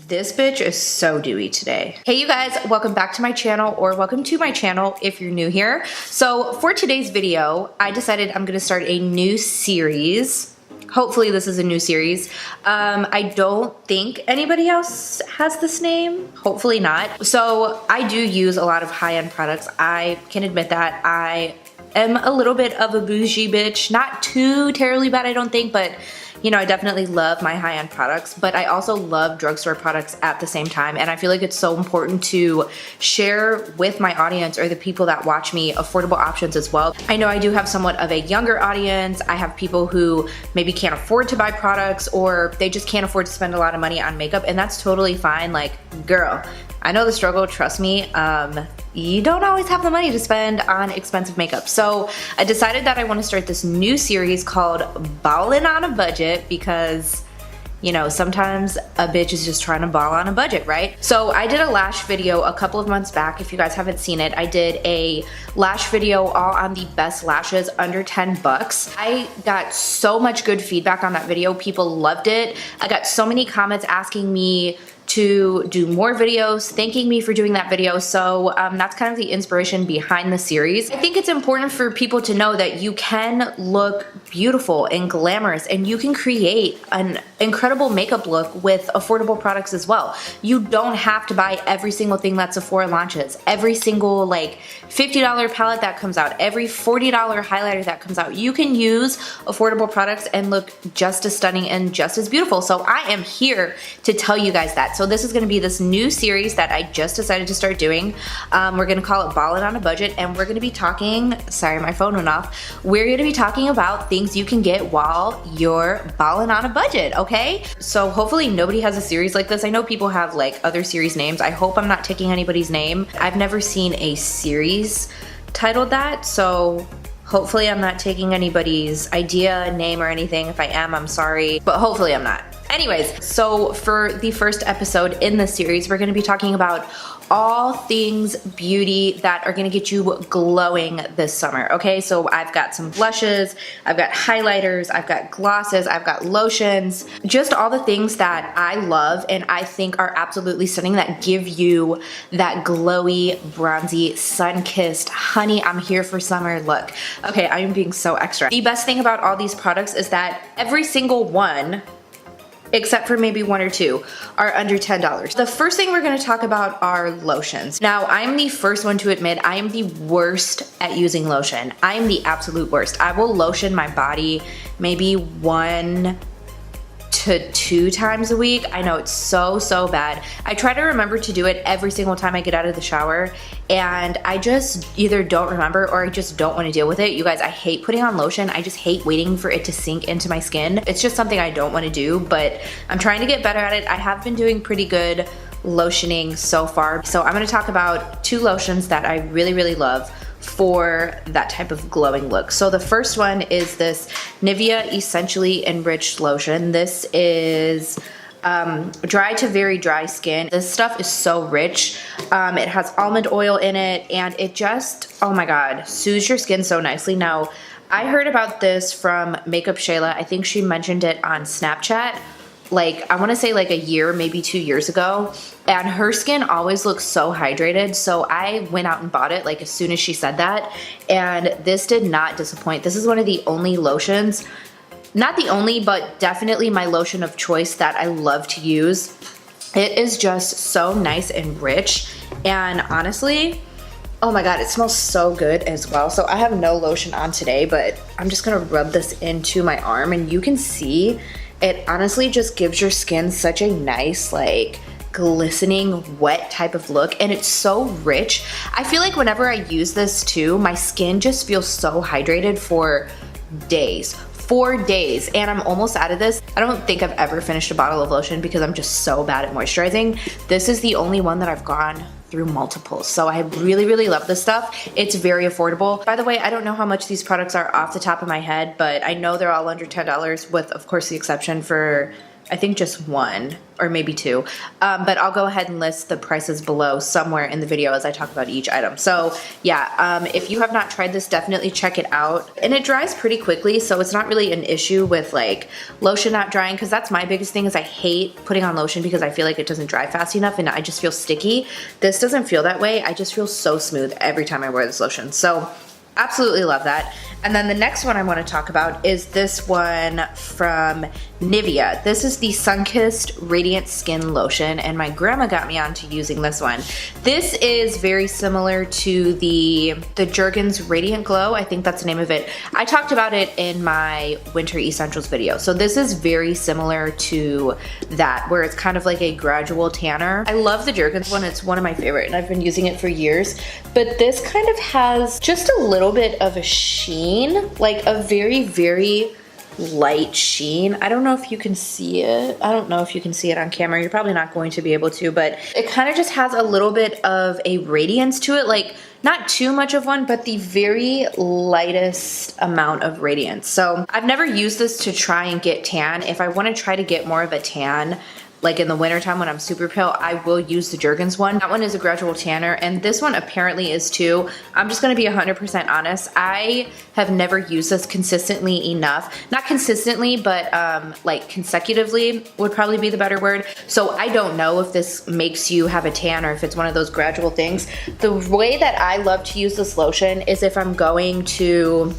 This bitch is so dewy today. Hey you guys, welcome back to my channel, or welcome to my channel if you're new here. So for today's video, I decided I'm gonna start a new series. Hopefully this is a new series. I don't think anybody else has this name. Hopefully not. So I do use a lot of high-end products. I can admit that. I am a little bit of a bougie bitch. Not too terribly bad, I don't think, but you know, I definitely love my high-end products, but I also love drugstore products at the same time. And I feel like it's so important to share with my audience, or the people that watch me, affordable options as well. I know I do have somewhat of a younger audience. I have people who maybe can't afford to buy products, or they just can't afford to spend a lot of money on makeup, and that's totally fine. Like, girl, I know the struggle, trust me. You don't always have the money to spend on expensive makeup. So I decided that I want to start this new series called Ballin' on a Budget, because you know, sometimes a bitch is just trying to ball on a budget, right? So I did a lash video a couple of months back. If you guys haven't seen it, I did a lash video all on the best lashes under 10 bucks. I got so much good feedback on that video. People loved it. I got so many comments asking me to do more videos, thanking me for doing that video. So that's kind of the inspiration behind the series. I think it's important for people to know that you can look beautiful and glamorous, and you can create an incredible makeup look with affordable products as well. You don't have to buy every single thing that Sephora launches, every single like $50 palette that comes out, every $40 highlighter that comes out. You can use affordable products and look just as stunning and just as beautiful. So I am here to tell you guys that. So this is gonna be this new series that I just decided to start doing. We're gonna call it Ballin' on a Budget, and we're gonna be talking, sorry, my phone went off. We're gonna be talking about things you can get while you're ballin' on a budget, okay? So hopefully nobody has a series like this. I know people have like other series names. I hope I'm not taking anybody's name. I've never seen a series titled that, so hopefully I'm not taking anybody's idea, name, or anything. If I am, I'm sorry, but hopefully I'm not. Anyways, so for the first episode in this series, we're gonna be talking about all things beauty that are gonna get you glowing this summer, okay? So I've got some blushes, I've got highlighters, I've got glosses, I've got lotions, just all the things that I love and I think are absolutely stunning, that give you that glowy, bronzy, sun-kissed, honey, I'm here for summer look. Okay, I am being so extra. The best thing about all these products is that every single one, except for maybe one or two, are under $10. The first thing we're gonna talk about are lotions. Now, I'm the first one to admit I am the worst at using lotion. I am the absolute worst. I will lotion my body maybe 1 to 2 times a week. I know it's so bad. I try to remember to do it every single time I get out of the shower, and I just either don't remember or I just don't want to deal with it. You guys, I hate putting on lotion. I just hate waiting for it to sink into my skin. It's just something I don't want to do, but I'm trying to get better at it. I have been doing pretty good lotioning so far. So I'm going to talk about 2 lotions that I really love for that type of glowing look. So the first one is this Nivea Essentially Enriched Lotion. This is dry to very dry skin. This stuff is so rich. It has almond oil in it, and it just, oh my god, soothes your skin so nicely. Now, I heard about this from Makeup Shayla. I think she mentioned it on Snapchat, like I want to say like a year, maybe 2 years ago, and her skin always looks so hydrated. So I went out and bought it like as soon as she said that, and this did not disappoint. This is one of the only lotions, not the only, but definitely my lotion of choice that I love to use. It is just so nice and rich, and honestly, oh my god, it smells so good as well. So I have no lotion on today, but I'm just gonna rub this into my arm, and you can see it honestly just gives your skin such a nice, like, glistening, wet type of look, and it's so rich. I feel like whenever I use this too, my skin just feels so hydrated for days. 4 days, and I'm almost out of this. I don't think I've ever finished a bottle of lotion because I'm just so bad at moisturizing. This is the only one that I've gone through multiples. So I really love this stuff. It's very affordable. By the way, I don't know how much these products are off the top of my head, but I know they're all under $10, with of course the exception for I think just one or maybe two, but I'll go ahead and list the prices below somewhere in the video as I talk about each item. So yeah, if you have not tried this, definitely check it out. And it dries pretty quickly, so it's not really an issue with like lotion not drying, because that's my biggest thing is I hate putting on lotion because I feel like it doesn't dry fast enough and I just feel sticky. This doesn't feel that way. I just feel so smooth every time I wear this lotion. So absolutely love that. And then the next one I want to talk about is this one from Nivea. This is the Sun-Kissed Radiant Skin Lotion, and my grandma got me onto using this one. This is very similar to the Jergens Radiant Glow. I think that's the name of it. I talked about it in my Winter Essentials video. So this is very similar to that, where it's kind of like a gradual tanner. I love the Jergens one. It's one of my favorite, and I've been using it for years. But this kind of has just a little bit of a sheen, like a very, very light sheen. I don't know if you can see it. I don't know if you can see it on camera. You're probably not going to be able to, but it kind of just has a little bit of a radiance to it, like not too much of one, but the very lightest amount of radiance. So I've never used this to try and get tan. If I want to try to get more of a tan, like in the wintertime when I'm super pale, I will use the Jergens one. That one is a gradual tanner, and this one apparently is too. I'm just gonna be 100% honest. I have never used this consistently enough. Not consistently, but like consecutively would probably be the better word. So I don't know if this makes you have a tan or if it's one of those gradual things. The way that I love to use this lotion is if I'm going to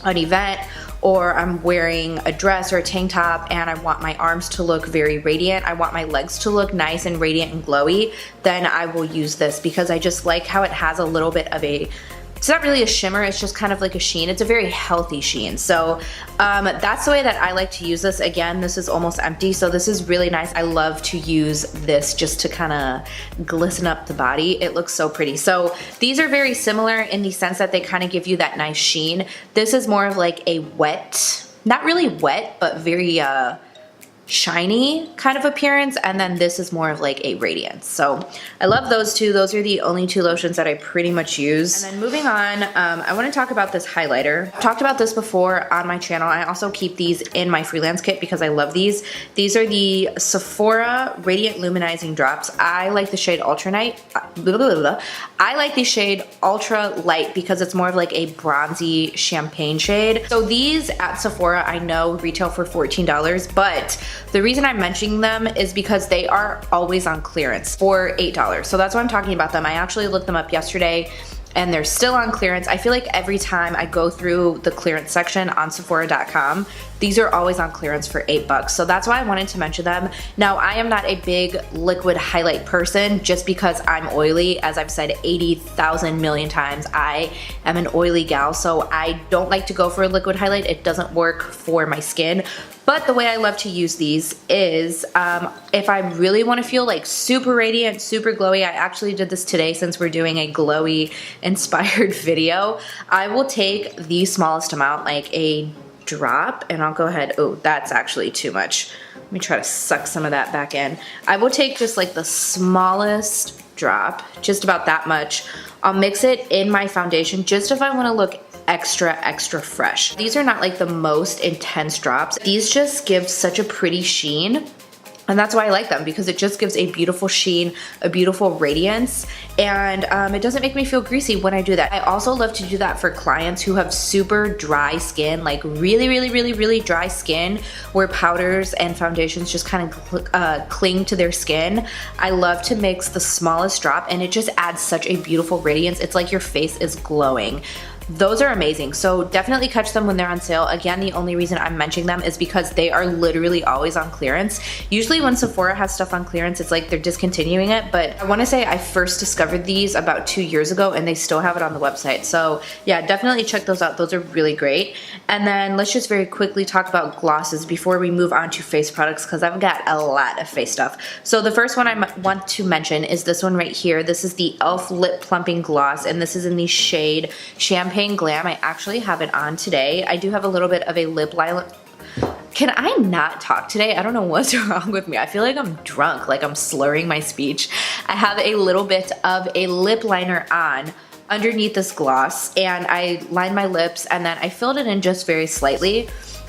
an event or I'm wearing a dress or a tank top and I want my arms to look very radiant, I want my legs to look nice and radiant and glowy, then I will use this because I just like how it has a little bit of a, it's not really a shimmer, it's just kind of like a sheen. It's a very healthy sheen. So that's the way that I like to use this. Again, this is almost empty, so this is really nice. I love to use this just to kind of glisten up the body. It looks so pretty. So these are very similar in the sense that they kind of give you that nice sheen. This is more of like a wet, not really wet, but very shiny kind of appearance, and then this is more of like a radiance. So I love those two. Those are the only two lotions that I pretty much use. And then moving on, I want to talk about this highlighter. I've talked about this before on my channel. I also keep these in my freelance kit because I love these. These are the Sephora Radiant Luminizing Drops. I like the shade Ultralight. I like the shade Ultralight because it's more of like a bronzy champagne shade. So these at Sephora I know retail for $14, but the reason I'm mentioning them is because they are always on clearance for $8. So that's why I'm talking about them. I actually looked them up yesterday and they're still on clearance. I feel like every time I go through the clearance section on Sephora.com, these are always on clearance for $8. So that's why I wanted to mention them. Now, I am not a big liquid highlight person just because I'm oily. As I've said 80,000 million times, I am an oily gal, so I don't like to go for a liquid highlight. It doesn't work for my skin. But the way I love to use these is if I really want to feel like super radiant, super glowy. I actually did this today since we're doing a glowy inspired video. I will take the smallest amount, like a drop, and I'll go ahead. Oh, that's actually too much. Let me try to suck some of that back in. I will take just like the smallest drop, just about that much. I'll mix it in my foundation just if I want to look extra fresh. These are not like the most intense drops. These just give such a pretty sheen. And that's why I like them, because it just gives a beautiful sheen, a beautiful radiance, and it doesn't make me feel greasy when I do that. I also love to do that for clients who have super dry skin, like really dry skin, where powders and foundations just kind of cling to their skin. I love to mix the smallest drop, and it just adds such a beautiful radiance. It's like your face is glowing. Those are amazing, so definitely catch them when they're on sale. Again, the only reason I'm mentioning them is because they are literally always on clearance. Usually when Sephora has stuff on clearance, it's like they're discontinuing it, but I want to say I first discovered these about 2 years ago and they still have it on the website. So yeah, definitely check those out. Those are really great. And then let's just very quickly talk about glosses before we move on to face products, because I've got a lot of face stuff. So the first one I want to mention is this one right here. This is the e.l.f. Lip Plumping Gloss, and this is in the shade Champagne Glam. I actually have it on today. I do have a little bit of a lip liner. Can I not talk today? I don't know what's wrong with me. I feel like I'm drunk, like I'm slurring my speech. I have a little bit of a lip liner on underneath this gloss, and I lined my lips and then I filled it in just very slightly.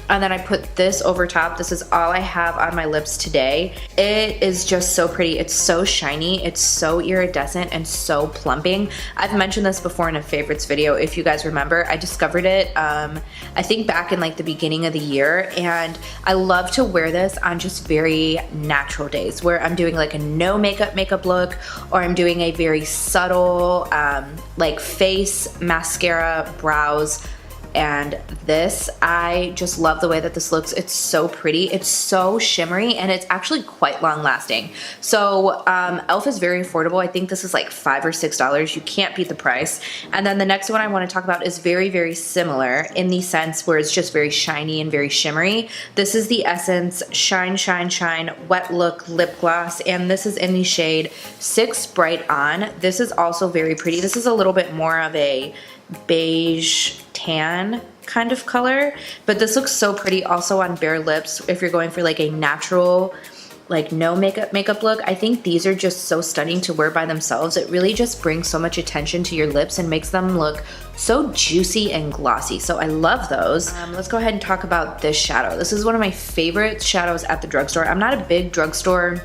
And then I put this over top. This is all I have on my lips today. It is just so pretty. It's so shiny. It's so iridescent and so plumping. I've mentioned this before in a favorites video, if you guys remember. I discovered it, I think back in like the beginning of the year, and I love to wear this on just very natural days where I'm doing like a no makeup look, or I'm doing a very subtle like face, mascara, brows. And this, I just love the way that this looks. It's so pretty, it's so shimmery, and it's actually quite long lasting. So e.l.f. is very affordable. I think this is like $5 or $6. You can't beat the price. And then the next one I want to talk about is very, very similar in the sense where it's just very shiny and very shimmery. This is the Essence Shine Shine Shine Wet Look Lip Gloss, and this is in the shade 6 Bright On. This is also very pretty. This is a little bit more of a beige tan kind of color, but this looks so pretty also on bare lips if you're going for like a natural, like no makeup look. I think these are just so stunning to wear by themselves. It really just brings so much attention to your lips and makes them look so juicy and glossy. So I love those. Let's go ahead and talk about this shadow. This is one of my favorite shadows at the drugstore. I'm not a big drugstore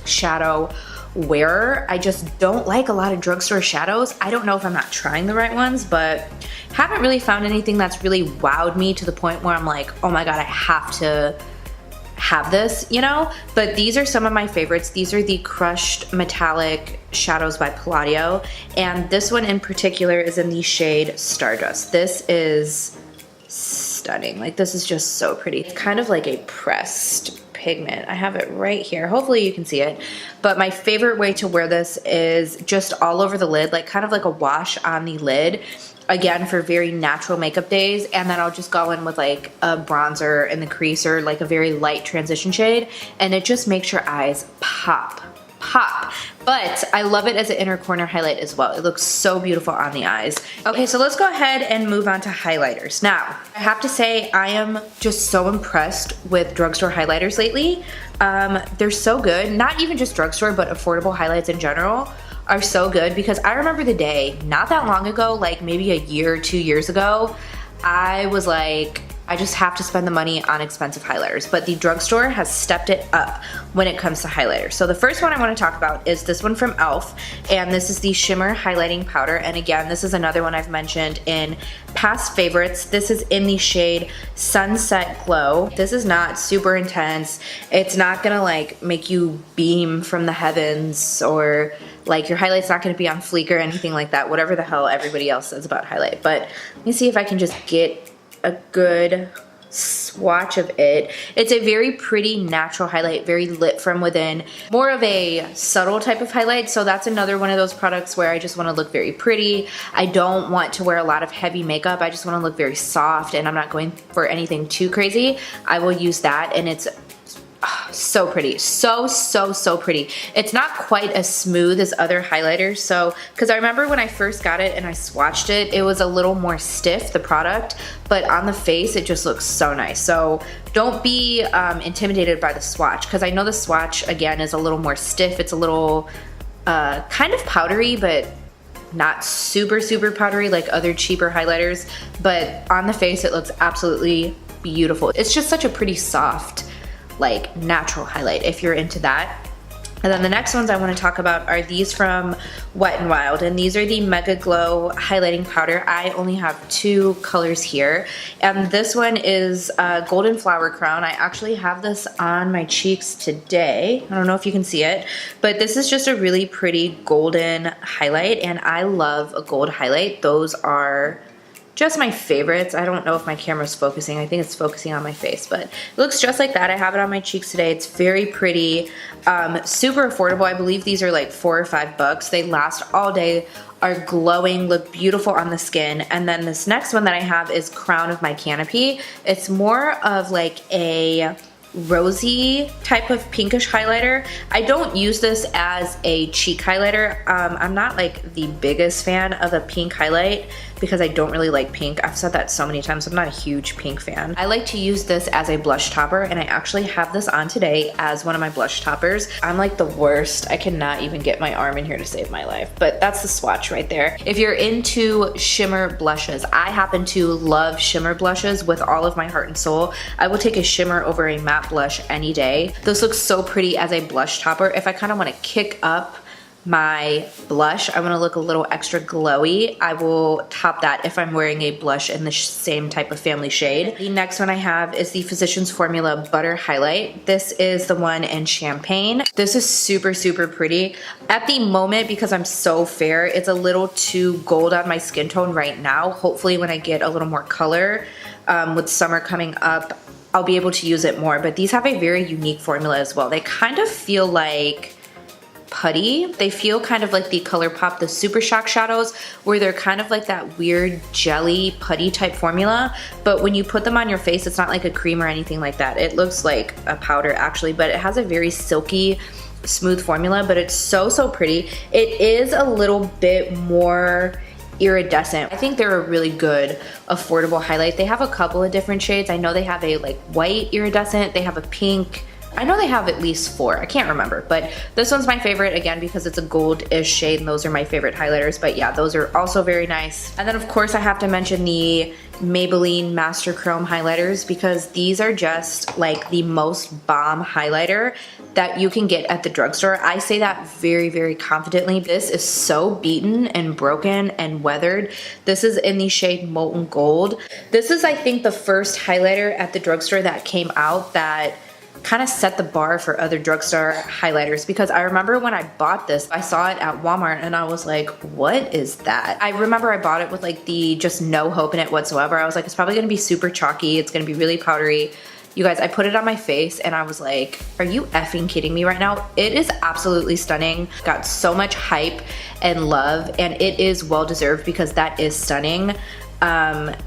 shadow wearer. I just don't like a lot of drugstore shadows. I don't know if I'm not trying the right ones, but haven't really found anything that's really wowed me to the point where I'm like, oh my god, I have to have this, you know? But these are some of my favorites. These are the Crushed Metallic Shadows by Palladio, and this one in particular is in the shade Stardust. This is stunning. Like, this is just so pretty. It's kind of like a pressed pigment. I have it right here. Hopefully you can see it. But my favorite way to wear this is just all over the lid, like kind of like a wash on the lid. Again, for very natural makeup days. And then I'll just go in with like a bronzer in the crease or like a very light transition shade. And it just makes your eyes pop. But I love it as an inner corner highlight as well. It looks so beautiful on the eyes. Okay, so let's go ahead and move on to highlighters. Now, I have to say I am just so impressed with drugstore highlighters lately. They're so good. Not even just drugstore, but affordable highlights in general are so good, because I remember the day not that long ago, like maybe a year or 2 years ago, I was like, I just have to spend the money on expensive highlighters, but the drugstore has stepped it up when it comes to highlighters. So the first one I want to talk about is this one from e.l.f. and this is the Shimmer Highlighting Powder. And again, this is another one I've mentioned in past favorites. This is in the shade Sunset Glow. This is not super intense. It's not gonna like make you beam from the heavens, or like your highlight's not gonna be on fleek or anything like that, whatever the hell everybody else says about highlight. But let me see if I can just get a good swatch of it. It's a very pretty natural highlight, very lit from within, more of a subtle type of highlight. So that's another one of those products where I just want to look very pretty. I don't want to wear a lot of heavy makeup. I just want to look very soft, and I'm not going for anything too crazy. I will use that, and it's so pretty. So pretty. It's not quite as smooth as other highlighters. So, because I remember when I first got it and I swatched it, it was a little more stiff, the product, but on the face, it just looks so nice. So don't be intimidated by the swatch, because I know the swatch, again, is a little more stiff. It's a little kind of powdery, but not super powdery like other cheaper highlighters. But on the face, it looks absolutely beautiful. It's just such a pretty soft, like natural highlight if you're into that. And then the next ones I want to talk about are these from Wet n Wild, and these are the MegaGlo highlighting powder. I only have 2 colors here, and this one is Golden Flower Crown. I actually have this on my cheeks today. I don't know if you can see it, but this is just a really pretty golden highlight, and I love a gold highlight. Those are just my favorites. I don't know if my camera's focusing. I think it's focusing on my face, but it looks just like that. I have it on my cheeks today. It's very pretty, super affordable. I believe these are like $4 or $5. They last all day, are glowing, look beautiful on the skin. And then this next one that I have is Crown of my Canopy. It's more of like a rosy type of pinkish highlighter. I don't use this as a cheek highlighter. I'm not like the biggest fan of a pink highlight because I don't really like pink. I've said that so many times. I'm not a huge pink fan. I like to use this as a blush topper, and I actually have this on today as one of my blush toppers. I'm like the worst. I cannot even get my arm in here to save my life, but that's the swatch right there. If you're into shimmer blushes, I happen to love shimmer blushes with all of my heart and soul. I will take a shimmer over a matte blush any day. This looks so pretty as a blush topper. If I kind of want to kick up my blush, I want to look a little extra glowy, I will top that if I'm wearing a blush in the same type of family shade. The next one I have is the Physicians Formula Butter Highlight. This is the one in Champagne. This is super, super pretty. At the moment, because I'm so fair, it's a little too gold on my skin tone right now. Hopefully when I get a little more color, with summer coming up, I'll be able to use it more. But these have a very unique formula as well. They kind of feel like putty. They feel kind of like the ColourPop, the Super Shock shadows, where they're kind of like that weird jelly putty type formula. But when you put them on your face, it's not like a cream or anything like that. It looks like a powder actually, but it has a very silky, smooth formula, but it's so, so pretty. It is a little bit more iridescent. I think they're a really good affordable highlight. They have a couple of different shades. I know they have a like white iridescent, they have a pink, I know they have at least 4, I can't remember, but this one's my favorite again because it's a gold-ish shade and those are my favorite highlighters. But yeah, those are also very nice. And then of course I have to mention the Maybelline Master Chrome highlighters because these are just like the most bomb highlighter that you can get at the drugstore. I say that very, very confidently. This is so beaten and broken and weathered. This is in the shade Molten Gold. This is, I think, the first highlighter at the drugstore that came out that kind of set the bar for other drugstore highlighters, because I remember when I bought this, I saw it at Walmart and I was like, what is that? I remember I bought it with like the just no hope in it whatsoever. I was like, it's probably gonna be super chalky, it's gonna be really powdery. You guys, I put it on my face and I was like, are you effing kidding me right now? It is absolutely stunning. Got so much hype and love, and it is well deserved because that is stunning.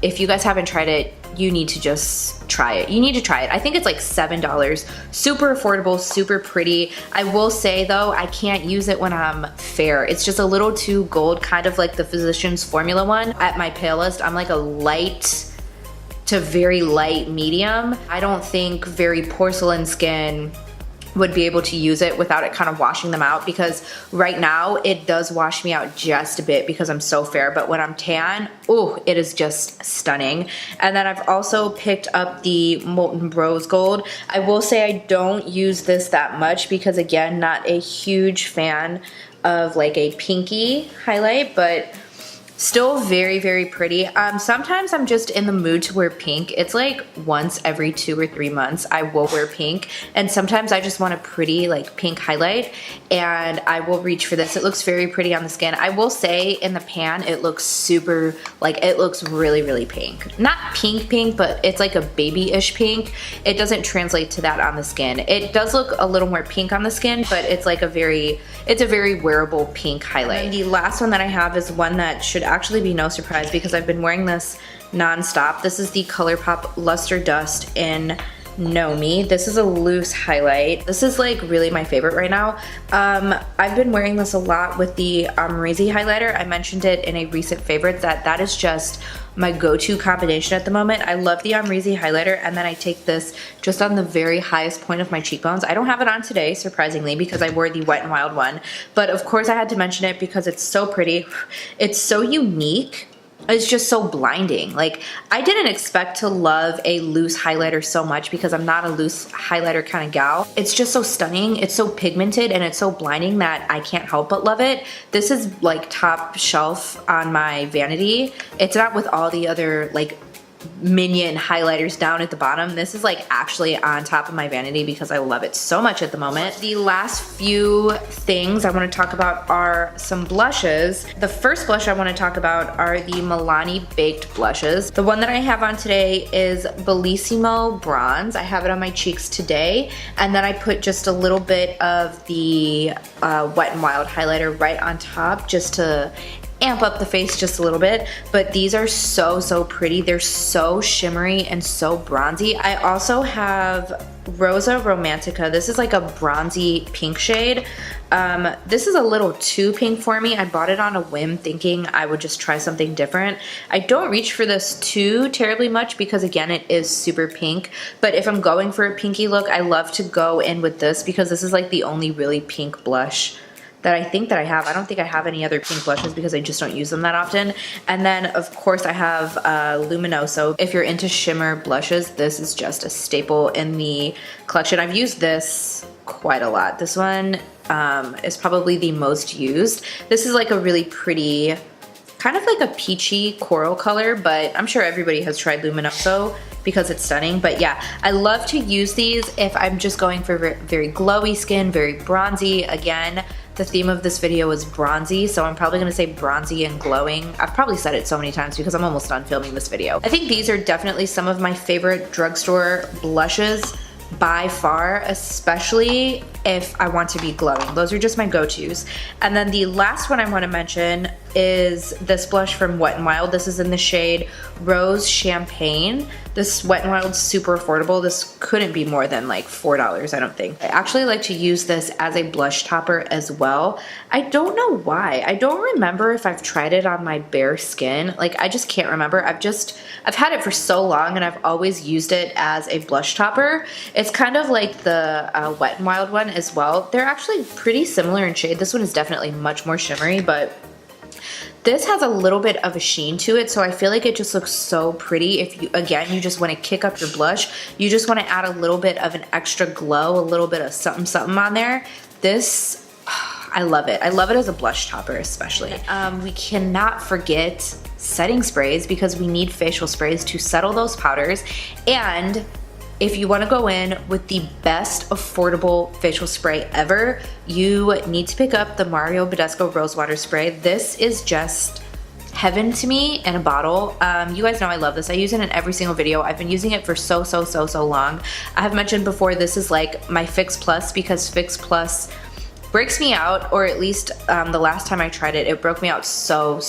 If you guys haven't tried it, you need to just try it. You need to try it. I think it's like $7. Super affordable, super pretty. I will say though, I can't use it when I'm fair. It's just a little too gold, kind of like the Physicians Formula one. At my palest, I'm like a light to very light medium. I don't think very porcelain skin would be able to use it without it kind of washing them out, because right now it does wash me out just a bit because I'm so fair, but when I'm tan, oh, it is just stunning. And then I've also picked up the Molten Rose Gold. I will say I don't use this that much because again, not a huge fan of like a pinky highlight, but still very, very pretty. Sometimes I'm just in the mood to wear pink. It's like once every 2 or 3 months I will wear pink, and sometimes I just want a pretty like pink highlight and I will reach for this. It looks very pretty on the skin. I will say in the pan it looks super, like it looks really, really pink. Not pink pink, but it's like a baby-ish pink. It doesn't translate to that on the skin. It does look a little more pink on the skin, but it's like it's a very wearable pink highlight. And the last one that I have is one that should actually be no surprise because I've been wearing this non-stop. This is the ColourPop Luster Dust in Gnomie. This is a loose highlight. This is like really my favorite right now. I've been wearing this a lot with the Amrezy highlighter. I mentioned it in a recent favorite that is just my go-to combination at the moment. I love the Amrezy highlighter, and then I take this just on the very highest point of my cheekbones. I don't have it on today, surprisingly, because I wore the Wet n Wild one, but of course I had to mention it because it's so pretty. It's so unique. It's just so blinding. Like, I didn't expect to love a loose highlighter so much because I'm not a loose highlighter kind of gal. It's just so stunning. It's so pigmented and it's so blinding that I can't help but love it. This is like top shelf on my vanity. It's not with all the other like minion highlighters down at the bottom. This is like actually on top of my vanity because I love it so much at the moment. The last few things I want to talk about are some blushes. The first blush I want to talk about are the Milani baked blushes. The one that I have on today is Bellissimo Bronze. I have it on my cheeks today, and then I put just a little bit of the Wet n Wild highlighter right on top just to amp up the face just a little bit, but these are so pretty. They're so shimmery and so bronzy. I also have Rosa Romantica. This is like a bronzy pink shade. This is a little too pink for me. I bought it on a whim thinking I would just try something different. I don't reach for this too terribly much because again, it is super pink, but if I'm going for a pinky look, I love to go in with this because this is like the only really pink blush that I think that I have. I don't think I have any other pink blushes because I just don't use them that often. And then of course I have Luminoso. If you're into shimmer blushes, this is just a staple in the collection. I've used this quite a lot. This one is probably the most used. This is like a really pretty, kind of like a peachy coral color, but I'm sure everybody has tried Luminoso because it's stunning. But yeah, I love to use these if I'm just going for very glowy skin, very bronzy. Again, the theme of this video is bronzy, so I'm probably gonna say bronzy and glowing. I've probably said it so many times because I'm almost done filming this video. I think these are definitely some of my favorite drugstore blushes by far, especially if I want to be glowing. Those are just my go-tos. And then the last one I want to mention is this blush from Wet n Wild. This is in the shade Rose Champagne. This Wet n Wild's super affordable. This couldn't be more than like $4, I don't think. I actually like to use this as a blush topper as well. I don't know why. I don't remember if I've tried it on my bare skin. Like, I just can't remember. I've had it for so long and I've always used it as a blush topper. It's kind of like the Wet n Wild one as well. They're actually pretty similar in shade. This one is definitely much more shimmery, but this has a little bit of a sheen to it, so I feel like it just looks so pretty. If you, again, you just want to kick up your blush, you just want to add a little bit of an extra glow, a little bit of something on there. This, I love it. I love it as a blush topper especially. We cannot forget setting sprays because we need facial sprays to settle those powders. And if you want to go in with the best affordable facial spray ever, you need to pick up the Badescu Rosewater spray. This is just heaven to me in a bottle. You guys know I love this. I use it in every single video. I've been using it for so long. I have mentioned before this is like my Fix Plus because Fix Plus breaks me out, or at least the last time I tried it, it broke me out so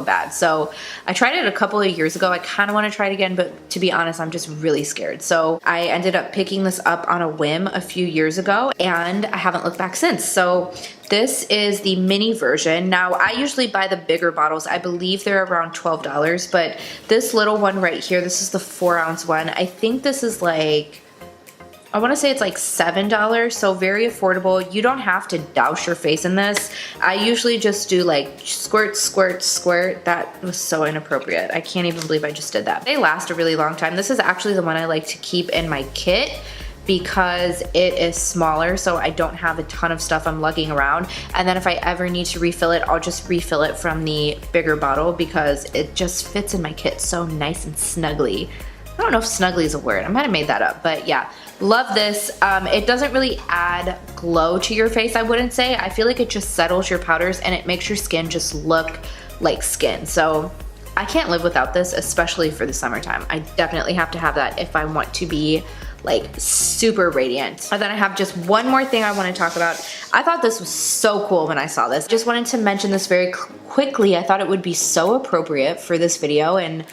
bad. So I tried it a couple of years ago. I kind of want to try it again, but to be honest, I'm just really scared. So I ended up picking this up on a whim a few years ago and I haven't looked back since. So this is the mini version. Now I usually buy the bigger bottles. I believe they're around $12, but this little one right here, this is the 4-ounce one. I think this is like, I want to say it's like $7, so very affordable. You don't have to douse your face in this. I usually just do like squirt, squirt, squirt. That was so inappropriate. I can't even believe I just did that. They last a really long time. This is actually the one I like to keep in my kit because it is smaller, so I don't have a ton of stuff I'm lugging around. And then if I ever need to refill it, I'll just refill it from the bigger bottle because it just fits in my kit so nice and snugly. I don't know if snuggly is a word. I might have made that up, but yeah. Love this. It doesn't really add glow to your face, I wouldn't say. I feel like it just settles your powders and it makes your skin just look like skin. So I can't live without this, especially for the summertime. I definitely have to have that if I want to be like super radiant. And then I have just one more thing I want to talk about. I thought this was so cool when I saw this. Just wanted to mention this very quickly. I thought it would be so appropriate for this video and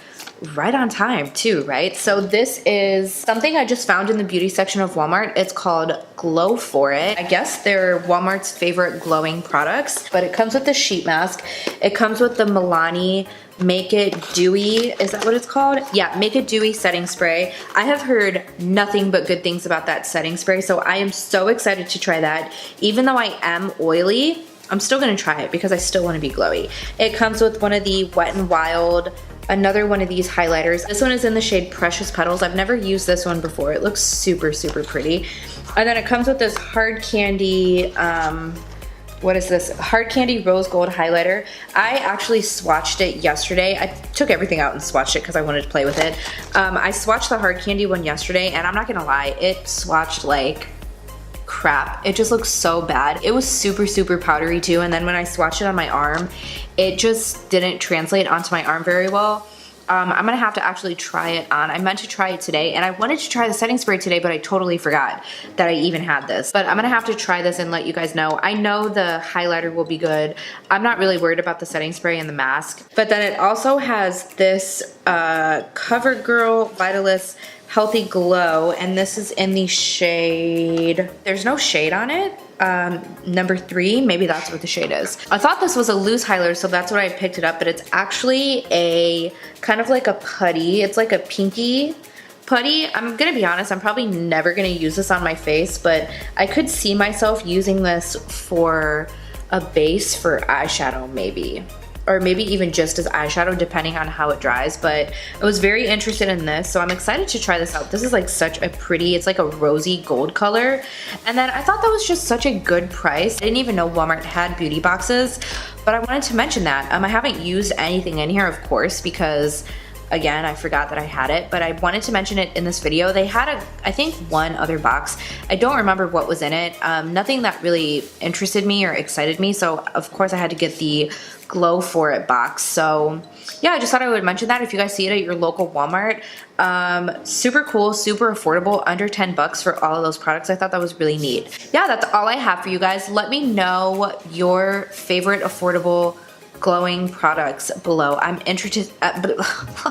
right on time too, right? So this is something I just found in the beauty section of Walmart. It's called Glow For It. I guess they're Walmart's favorite glowing products, but it comes with the sheet mask. It comes with the Milani Make It Dewy, is that what it's called? Yeah, Make It Dewy setting spray. I have heard nothing but good things about that setting spray, so I am so excited to try that. Even though I am oily, I'm still gonna try it because I still wanna be glowy. It comes with one of the Wet n Wild, another one of these highlighters. This one is in the shade Precious Petals. I've never used this one before. It looks super pretty. And then it comes with this Hard Candy, what is this? Hard Candy Rose Gold highlighter. I actually swatched it yesterday. I took everything out and swatched it because I wanted to play with it. I swatched the Hard Candy one yesterday and I'm not gonna lie, it swatched like crap. It just looks so bad. It was super powdery too, and then when I swatched it on my arm, it just didn't translate onto my arm very well. I'm gonna have to actually try it on. I meant to try it today, and I wanted to try the setting spray today, but I totally forgot that I even had this. But I'm gonna have to try this and let you guys know. I know the highlighter will be good. I'm not really worried about the setting spray and the mask. But then it also has this CoverGirl Vitalist Healthy Glow, and this is in the shade, there's no shade on it. Number 3, maybe that's what the shade is. I thought this was a loose highlighter, so that's why I picked it up, but it's actually a kind of like a putty. It's like a pinky putty. I'm gonna be honest, I'm probably never gonna use this on my face, but I could see myself using this for a base for eyeshadow maybe. Or maybe even just as eyeshadow depending on how it dries, but I was very interested in this, so I'm excited to try this out. This is like such a pretty, it's like a rosy gold color, and then I thought that was just such a good price. I didn't even know Walmart had beauty boxes, but I wanted to mention that. I haven't used anything in here, of course, because again, I forgot that I had it, but I wanted to mention it in this video. They had I think one other box. I don't remember what was in it. Nothing that really interested me or excited me, so of course I had to get the Glow For It box. So yeah, I just thought I would mention that if you guys see it at your local Walmart. Super cool, super affordable, under 10 bucks for all of those products. I thought that was really neat. Yeah, that's all I have for you guys. Let me know your favorite affordable glowing products below. I'm interested,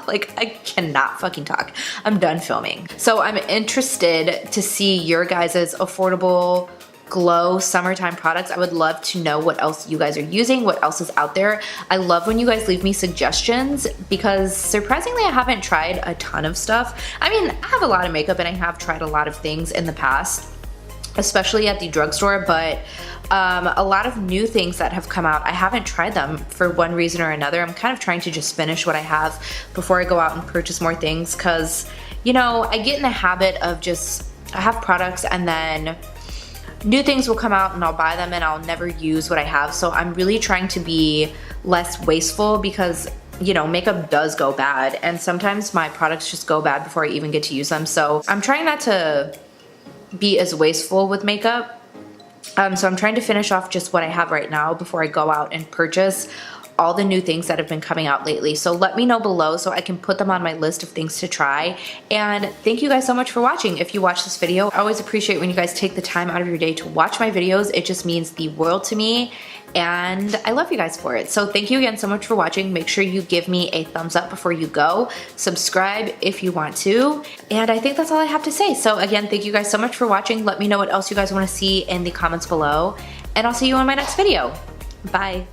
like I cannot fucking talk. I'm done filming. So I'm interested to see your guys' affordable glow summertime products. I would love to know what else you guys are using, what else is out there. I love when you guys leave me suggestions because surprisingly I haven't tried a ton of stuff. I mean, I have a lot of makeup and I have tried a lot of things in the past, especially at the drugstore, but a lot of new things that have come out, I haven't tried them for one reason or another. I'm kind of trying to just finish what I have before I go out and purchase more things because, you know, I get in the habit of just, I have products and then new things will come out and I'll buy them and I'll never use what I have. So I'm really trying to be less wasteful because, you know, makeup does go bad and sometimes my products just go bad before I even get to use them. So I'm trying not to be as wasteful with makeup. So I'm trying to finish off just what I have right now before I go out and purchase all the new things that have been coming out lately. So let me know below so I can put them on my list of things to try. And thank you guys so much for watching. If you watch this video, I always appreciate when you guys take the time out of your day to watch my videos. It just means the world to me. And I love you guys for it. So thank you again so much for watching. Make sure you give me a thumbs up before you go. Subscribe if you want to. And I think that's all I have to say. So again, thank you guys so much for watching. Let me know what else you guys want to see in the comments below. And I'll see you on my next video. Bye.